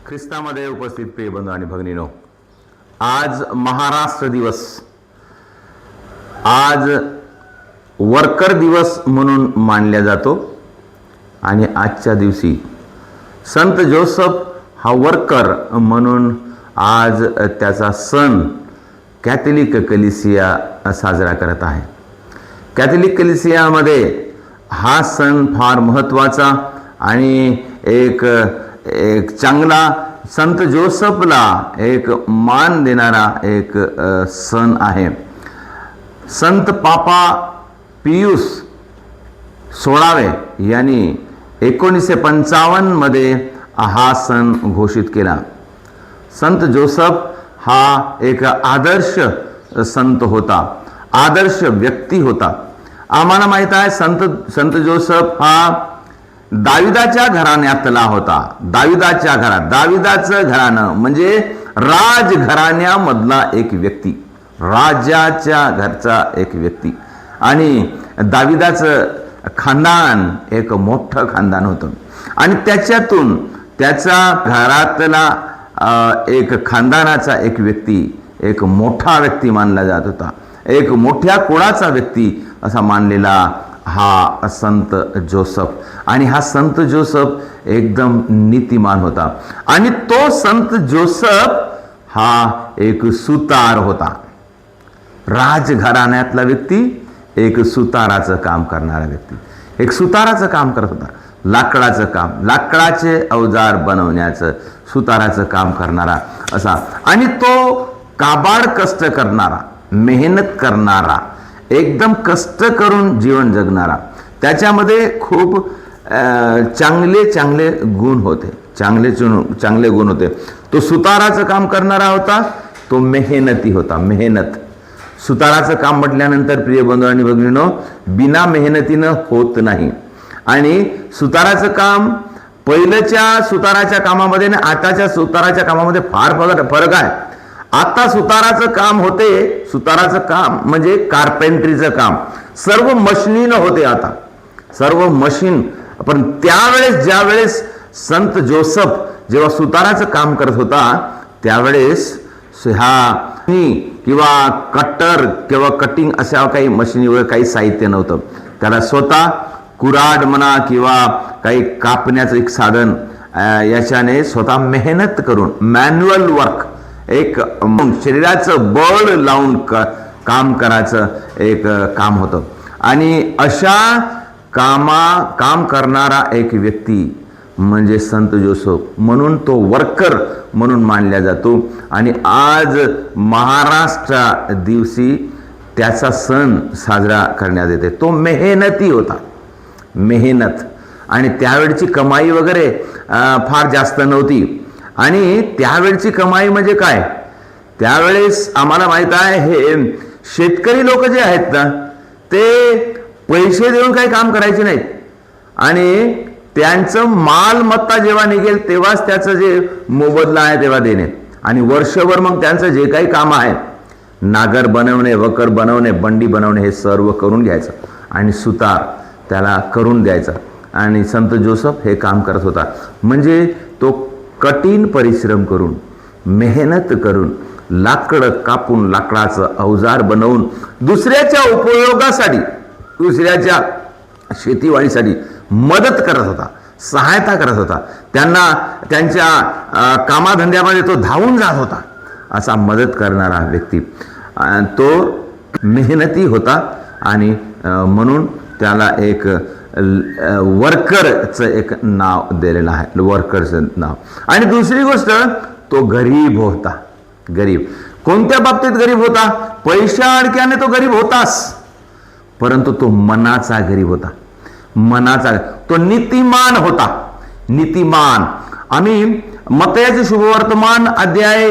ख्रिस्तामध्ये उपस्थित प्रिय बंधू आणि भगिनीनो, आज महाराष्ट्र दिवस, आज वर्कर दिवस म्हणून मानला जातो. आणि आजच्या दिवशी संत जोसेफ हा वर्कर म्हणून आज त्याचा सण कॅथलिक कलिसिया साजरा करत आहे. कॅथलिक कलिसियामध्ये हा सण फार महत्त्वाचा आणि एक चांगला संत जोसेफला एक मान देणारा एक सण आहे. संत पापा पियुस 16 यांनी 1955 मध्ये हा सण घोषित केला. संत जोसेफ हा एक आदर्श संत होता, आदर्श व्यक्ती होता. आम्हाला माहित आहे संत जोसेफ हा दाविदाच्या घराण्यातला होता. दाविदाचं घराणं म्हणजे राजघराण्यामधला एक व्यक्ती, राजाच्या घरचा एक व्यक्ती. आणि दाविदाचं खानदान एक मोठं खानदान होतं आणि त्याच्यातून त्याच्या घरातला एक खानदानाचा एक व्यक्ती एक मोठा व्यक्ती मानला जात होता. एक मोठ्या कुळाचा व्यक्ती असा मानलेला हा संत जोसेफ. आणि हा संत जोसेफ एकदम नीतिमान होता. आणि तो संत जोसेफ हा एक सुतार होता. राजघराण्यातला व्यक्ती एक सुताराचं काम करणारा व्यक्ती, एक सुताराचं काम करत होता. लाकडाचं काम, लाकडाचे अवजार बनवण्याचं सुताराचं काम करणारा असा. आणि तो काबाड कष्ट करणारा, मेहनत करणारा, एकदम कष्ट करून जीवन जगणारा. त्याच्यामध्ये खूप चांगले गुण होते, चांगले गुण होते. तो सुताराचं काम करणारा होता, तो मेहनती होता. मेहनत, सुताराचं काम म्हटल्यानंतर प्रिय बंधू आणि भगिनीनो, बिना मेहनतीनं होत नाही. आणि सुताराचं काम पहिल्याच्या सुताराच्या कामामध्ये आणि आताच्या सुताराच्या कामामध्ये फार फरक आहे. आता सुताराचं काम होते, सुताराचं काम म्हणजे कार्पेंट्रीचं काम, सर्व मशिनीनं होते. आता सर्व मशीन. पण त्यावेळेस ज्यावेळेस संत जोसेफ जेव्हा सुताराचं काम करत होता त्यावेळेस ह्या किंवा कटर किंवा कटिंग अशा काही मशिनीवर काही साहित्य नव्हतं. त्याला स्वतः कुऱ्हाड म्हणा किंवा काही कापण्याचं एक साधन, याच्याने स्वतः मेहनत करून मॅन्युअल वर्क, एक शरीराचं बळ लावून काम करायचं एक काम होतं. आणि अशा काम करणारा एक व्यक्ती म्हणजे संत जोसेफ, म्हणून तो वर्कर म्हणून मानला जातो. आणि आज महाराष्ट्र दिवशी त्याचा सण साजरा करण्यात येते. तो मेहनती होता, मेहनत. आणि त्यावेळची कमाई वगैरे फार जास्त नव्हती. आणि त्यावेळची कमाई म्हणजे काय, त्यावेळेस आम्हाला माहित आहे हे शेतकरी लोक जे आहेत ना, ते पैसे देऊन काही काम करायचे नाहीत. आणि त्यांचं मालमत्ता जेव्हा निघेल तेव्हाच त्याचं जे मोबदला आहे तेव्हा देणे. आणि वर्षभर मग त्यांचं जे काही काम आहे, नागर बनवणे, वकर बनवणे, बंडी बनवणे, हे सर्व करून घ्यायचं आणि सुतार त्याला करून द्यायचा. आणि संत जोसेफ हे काम करत होता. म्हणजे तो कठीण परिश्रम करून, मेहनत करून, लाकड कापून, लाकडाचं अवजार बनवून दुसऱ्याच्या उपयोगासाठी, दुसऱ्याच्या शेतीवाडीसाठी मदत करत होता, सहायता करत होता. त्यांना त्यांच्या कामाधंद्यामध्ये तो धावून जात होता. असा मदत करणारा व्यक्ती तो मेहनती होता. आणि म्हणून त्याला एक वर्करचं एक नाव दिलेलं आहे, वर्करचं नाव. आणि दुसरी गोष्ट, तो गरीब होता. गरीब कोणत्या बाबतीत गरीब होता? पैशा अडक्याने तो गरीब होताच, परंतु तो मनाचा गरीब होता. मनाचा, तो नीतिमान होता. नीतिमान. आम्ही मत्तयाचे शुभवर्तमान अध्याय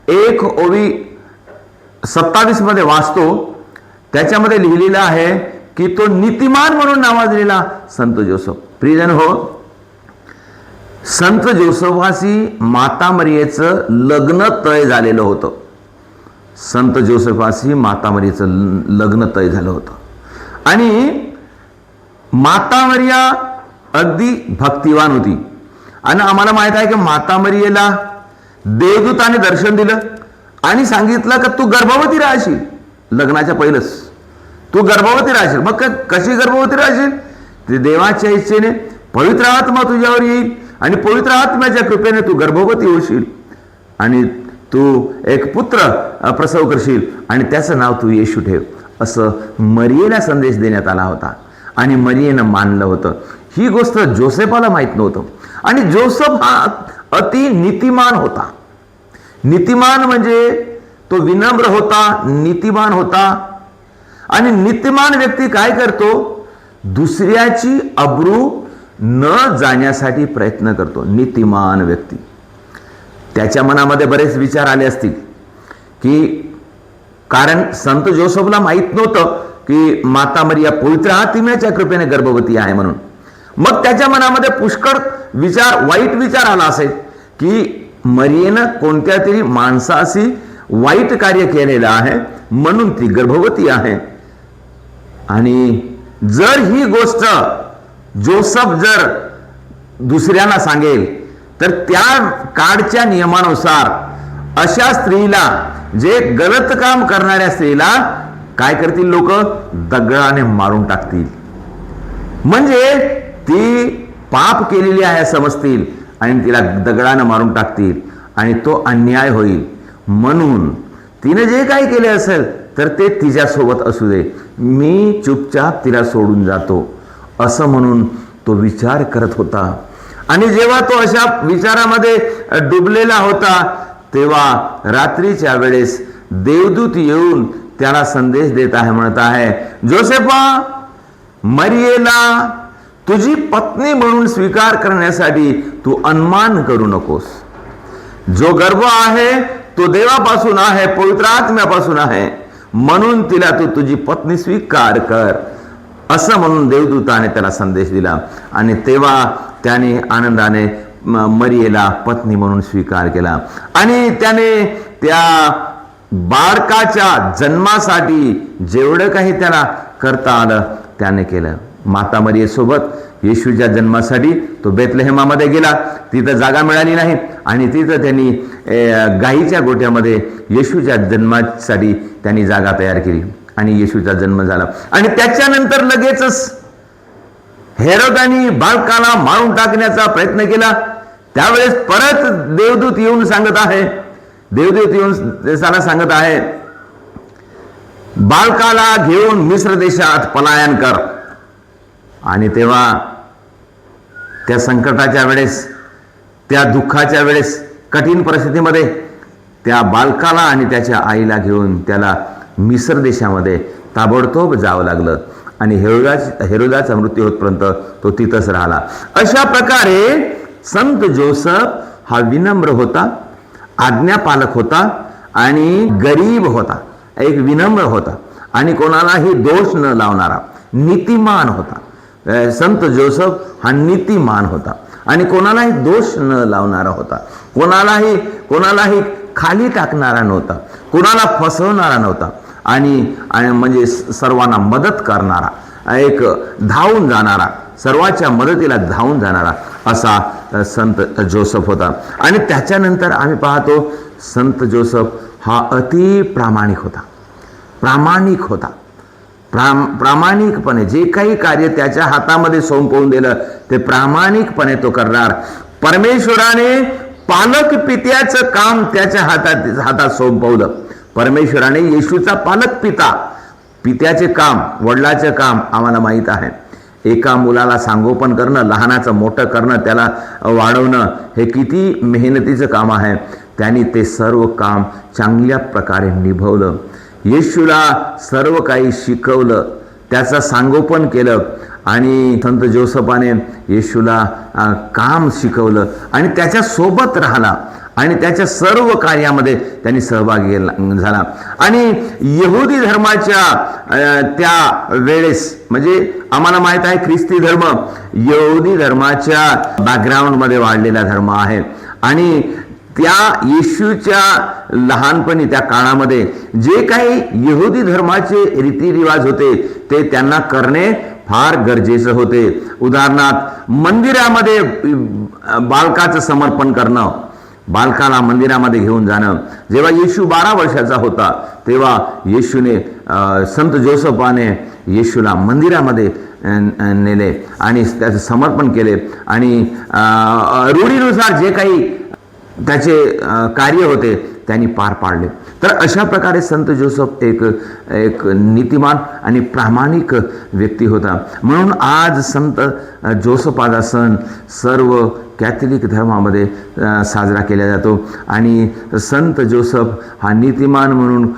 1:27 मध्ये वाचतो. त्याच्यामध्ये लिहिलेलं आहे की तो नीतिमान म्हणून नावाजलेला संत जोसेफ. प्रियजन हो, संत जोसेफाशी माता मरियेचं लग्न तय झालेलं होतं. संत जोसेफाशी माता मरियेचं लग्न तय झालं होतं. आणि माता मरिया अगदी भक्तिवान होती. आणि आम्हाला माहित आहे की माता मरियेला देवदूताने दर्शन दिलं आणि सांगितलं की तू गर्भवती राहशील. लग्नाच्या पहिलंच तू गर्भवती राहशील. मग कशी गर्भवती राहशील? ते देवाच्या इच्छेने पवित्र आत्मा तुझ्यावर येईल आणि पवित्र आत्म्याच्या कृपेने तू गर्भवती होशील आणि तू एक पुत्र प्रसव करशील आणि त्याचं नाव तू येशू ठेव. असं मरियेला संदेश देण्यात आला होता आणि मरियेनं मानलं होतं. ही गोष्ट जोसेफाला माहीत नव्हतं. आणि जोसेफ हा अति नीतिमान होता. नीतिमान म्हणजे तो विनम्र होता, नीतिमान होता. आणि नीतिमान व्यक्ती काय करतो? दुसऱ्याची अब्रू न जाण्यासाठी प्रयत्न करतो. नीतिमान व्यक्ती, त्याच्या मनामध्ये बरेच विचार आले असतील की कारण संत जोसेफला माहीत नव्हतं की माता मरिया पवित्र आत्म्याच्या कृपेने गर्भवती आहे म्हणून. मग त्याच्या मनामध्ये पुष्कळ विचार, वाईट विचार आला असेल की मरियेनं कोणत्या तरी माणसाशी वाईट कार्य केलेलं आहे म्हणून ती गर्भवती आहे. आणि जर ही गोष्ट जोसेफ जर दुसऱ्यांना सांगेल तर त्या काळच्या नियमानुसार अशा स्त्रीला, जे गलत काम करणाऱ्या स्त्रीला काय करतील लोक? दगडाने मारून टाकतील. म्हणजे ती पाप केलेली आहे समजतील आणि तिला दगडाने मारून टाकतील आणि तो अन्याय होईल. म्हणून तिने जे काही केले असेल तर ते तिच्यासोबत असू दे, मी चुपचाप तिला सोडून जातो असं म्हणून तो विचार करत होता. आणि जेव्हा तो अशा विचारामध्ये डुबलेला होता तेव्हा रात्रीच्या वेळेस देवदूत येऊन त्याला संदेश देत आहे, म्हणत आहे, जोसेफा, मरियेला तुझी पत्नी म्हणून स्वीकार करण्यासाठी तू अनुमान करू नकोस. जो गर्भ आहे तो देवापासून आहे, पवित्र आत्म्यापासून आहे, म्हणून तिला तू तुझी पत्नी स्वीकार कर असं म्हणून देवदूताने त्याला संदेश दिला. आणि तेव्हा त्याने आनंदाने मरियेला पत्नी म्हणून स्वीकार केला आणि त्याने त्या बाळकाच्या जन्मासाठी जेवढं काही त्याला करता आलं त्याने केलं. माता मरियेसोबत येशूच्या जन्मासाठी तो बेथलेहेमामध्ये गेला. तिथं जागा मिळाली नाही आणि तिथं त्यांनी गाईच्या गोठ्यामध्ये येशूच्या जन्मासाठी त्यांनी जागा तयार केली आणि येशूचा जन्म झाला. आणि त्याच्यानंतर लगेचच हेरोदानी बालकाला मारून टाकण्याचा प्रयत्न केला. त्यावेळेस परत देवदूत येऊन सांगत आहे, देवदूत येऊन त्याला सांगत आहे, बालकाला घेऊन मिस्र देशात पलायन कर. आणि तेव्हा त्या संकटाच्या वेळेस, त्या दुःखाच्या वेळेस, कठीण परिस्थितीमध्ये त्या बालकाला आणि त्याच्या आईला घेऊन त्याला मिस्र देशामध्ये ताबडतोब जावं लागलं आणि हेरोदाचा मृत्यू होतपर्यंत तो तिथंच राहिला. अशा प्रकारे संत जोसेफ हा विनम्र होता, आज्ञापालक होता आणि गरीब होता, एक विनम्र होता आणि कोणालाही दोष न लावणारा नीतिमान होता. संत जोसेफ हा नीतिमान होता आणि कोणालाही दोष न लावणारा होता, कोणालाही खाली टाकणारा नव्हता, कोणाला फसवणारा नव्हता आणि म्हणजे सर्वांना मदत करणारा, एक धावून जाणारा, सर्वांच्या मदतीला धावून जाणारा असा संत जोसेफ होता. आणि त्याच्यानंतर आम्ही पाहतो संत जोसेफ हा अति प्रामाणिक होता. प्रामाणिकपणे जे काही कार्य त्याच्या हातामध्ये सोपवून दिलं ते प्रामाणिकपणे तो करणार. परमेश्वराने पालक पित्याचं काम त्याच्या हातात सोपवलं. परमेश्वराने येशूचा पालक पित्याचे काम, वडिलाचे काम आम्हाला माहीत आहे. एका मुलाला सांगोपन करणं, लहानाचं मोठं करणं, त्याला वाढवणं हे किती मेहनतीचं काम आहे. त्यांनी ते सर्व काम चांगल्या प्रकारे निभवलं. येशूला सर्व काही शिकवलं, त्याचं सांगोपन केलं आणि संत जोसेफाने येशूला काम शिकवलं आणि त्याच्या सोबत राहिला आणि त्याच्या सर्व कार्यामध्ये त्यांनी सहभागी झाला. आणि यहुदी धर्माच्या त्या वेळेस, म्हणजे आम्हाला माहित आहे ख्रिस्ती धर्म यहुदी धर्माच्या बॅकग्राऊंडमध्ये वाढलेला धर्म आहे आणि त्या येशूच्या लहानपणी त्या काळामध्ये जे काही यहुदी धर्माचे रीतिरिवाज होते ते त्यांना करणे फार गरजेचं होते. उदाहरणार्थ मंदिरामध्ये बालकाचं समर्पण करणं, बालकाला मंदिरामध्ये घेऊन जाणं. जेव्हा येशू 12 वर्षाचा होता तेव्हा येशूने संत जोसेफाने येशूला मंदिरामध्ये नेले आणि त्याचं समर्पण केले आणि रूढीनुसार जे काही त्याचे कार्य होते त्यांनी पार पाडले. तर अशा प्रकारे संत जोसेफ एक नीतिमान आणि प्रामाणिक व्यक्ती होता. म्हणून आज संत जोसेफाचा सण सर्व कॅथलिक धर्मामध्ये साजरा केला जातो आणि संत जोसेफ हा नीतिमान म्हणून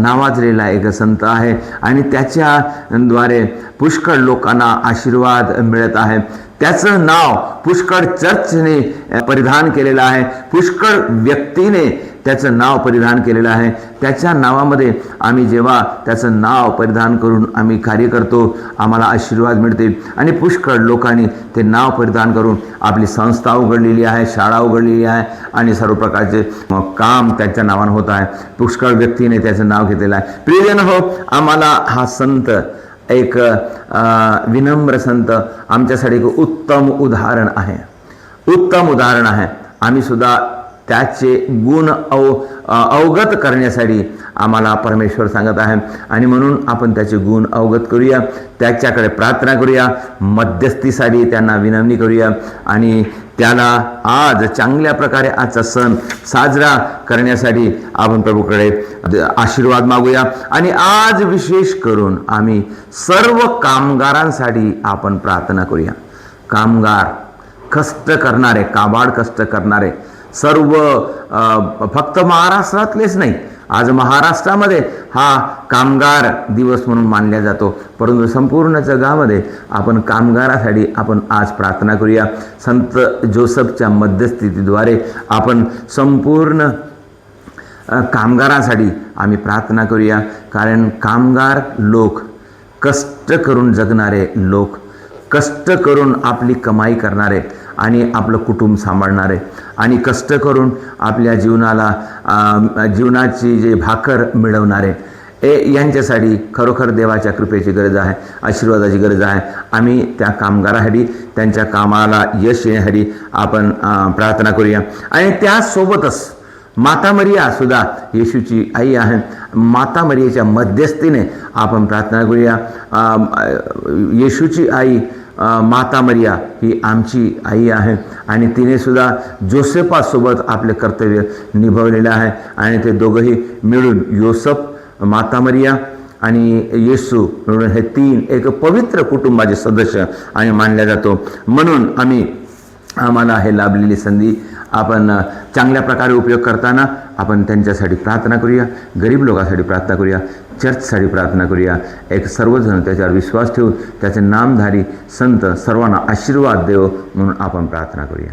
नावाजलेला एक संत आहे आणि त्याच्याद्वारे पुष्कळ लोकांना आशीर्वाद मिळत आहे. त्याचं नाव पुष्कळ चर्चने परिधान केलेलं आहे, पुष्कळ व्यक्तीने त्याचं नाव परिधान केलेलं आहे. त्याच्या नावामध्ये आम्ही जेव्हा त्याचं नाव परिधान करून आम्ही कार्य करतो आम्हाला आशीर्वाद मिळते आणि पुष्कळ लोकांनी ते नाव परिधान करून आपली संस्था उघडलेली आहे, शाळा उघडलेली आहे आणि सर्व प्रकारचे काम त्याच्या नावानं होत आहे. पुष्कळ व्यक्तीने त्याचं नाव घेतलेलं आहे. प्रियजन हो, आम्हाला हा संत एक विनम्र संत आमच्यासाठी एक उत्तम उदाहरण आहे, उत्तम उदाहरण आहे. आम्ही सुद्धा त्याचे गुण अवगत करण्यासाठी आम्हाला परमेश्वर सांगत आहे आणि म्हणून आपण त्याचे गुण अवगत करूया, त्याच्याकडे प्रार्थना करूया, मध्यस्थीसाठी त्यांना विनवणी करूया आणि त्याला आज चांगल्या प्रकारे आजचा सण साजरा करण्यासाठी आपण प्रभूकडे आशीर्वाद मागूया. आणि आज विशेष करून आम्ही सर्व कामगारांसाठी आपण प्रार्थना करूया. कामगार, कष्ट करणारे, काबाड कष्ट करणारे सर्व, फक्त महाराष्ट्रातलेच नाही, आज महाराष्ट्रामध्ये हा कामगार दिवस म्हणून मानला जातो, परंतु संपूर्ण जगामध्ये आपण कामगारासाठी आपण आज प्रार्थना करूया. संत जोसेफच्या मध्यस्थीद्वारे आपण संपूर्ण कामगारांसाठी आम्ही प्रार्थना करूया. कारण कामगार लोक, कष्ट करून जगणारे लोक, कष्ट करून आपली कमाई करणारे आणि आपलं कुटुंब सांभाळणारे आणि कष्ट करून आपल्या जीवनाची जे भाकर मिळवणारे यांच्यासाठी खरोखर देवाच्या कृपेची गरज आहे, आशीर्वादाची गरज आहे. आम्ही त्या कामगारासाठी, त्यांच्या कामाला यश येण्यासाठी आपण प्रार्थना करूया. आणि त्यासोबतच माता मरिया सुद्धा येशूची आई आहे. माता मरियाच्या मध्यस्थीने आपण प्रार्थना करूया. येशूची आई माता मरिया ही आमची आई आहे आणि तिने सुद्धा जोसेफासोबत आपले कर्तव्य निभवलेले आहे आणि ते दोघंही मिळून, योसेफ, माता मरिया आणि येशू मिळून हे तीन एक पवित्र कुटुंबाचे सदस्य आणि मानल्या जातो. म्हणून आम्हाला हे लाभलेली संधी आपण चांगल्या प्रकारे उपयोग करताना आपण त्यांच्यासाठी प्रार्थना करूया, गरीब लोकांसाठी प्रार्थना करूया, चर्चसाठी प्रार्थना करूया. एक सर्वजण त्याच्यावर विश्वास ठेवून त्याचे नामधारी संत सर्वांना आशीर्वाद देव म्हणून आपण प्रार्थना करूया.